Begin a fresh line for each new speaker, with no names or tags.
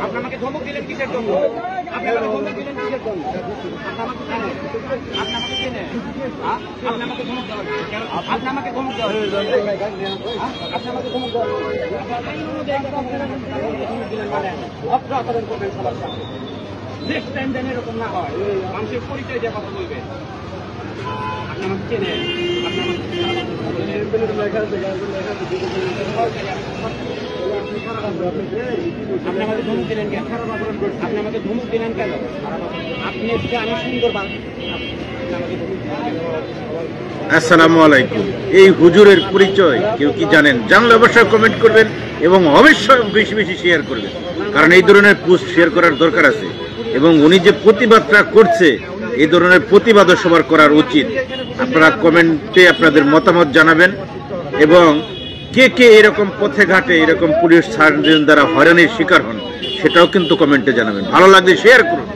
আপনি আমাকে ধমক দিলেন কিসের জন্য? আপনি আমাকে ধমক দিলেন কিসের জন্য? আপনি আমাকে চেনেন? আপনি আমাকে ধমক দেওয়ার, আপনি আমাকে ধমক দেওয়ার, আপনি আমাকে ধমক দেওয়ার অস্ত্র আচরণ করবেন সবার সাথে। নেক্সট টাইম যেন এরকম না হয়, মানুষের পরিচয় দিয়ে কথা বলবেন। আপনি আমাকে চেনেন? আপনি আমাকে ধমক দিলেন কেন? আপনি আমাকে ধমক দিলেন কেন? আপনি আমি সুন্দর
আসসালামু আলাইকুম। এই হুজুরের পরিচয় কেউ কি জানেন? জানলে অবশ্যই কমেন্ট করবেন এবং অবশ্যই বেশি বেশি শেয়ার করবেন, কারণ এই ধরনের পোস্ট শেয়ার করার দরকার আছে। এবং উনি যে প্রতিবাদটা করছে, এই ধরনের প্রতিবাদও সবার করার উচিত। আপনারা কমেন্টে আপনাদের মতামত জানাবেন এবং কে কে এরকম পথে ঘাটে এরকম পুলিশ সার্জন দ্বারা হয়রানির শিকার হন সেটাও কিন্তু কমেন্টে জানাবেন। ভালো লাগলে শেয়ার করুন।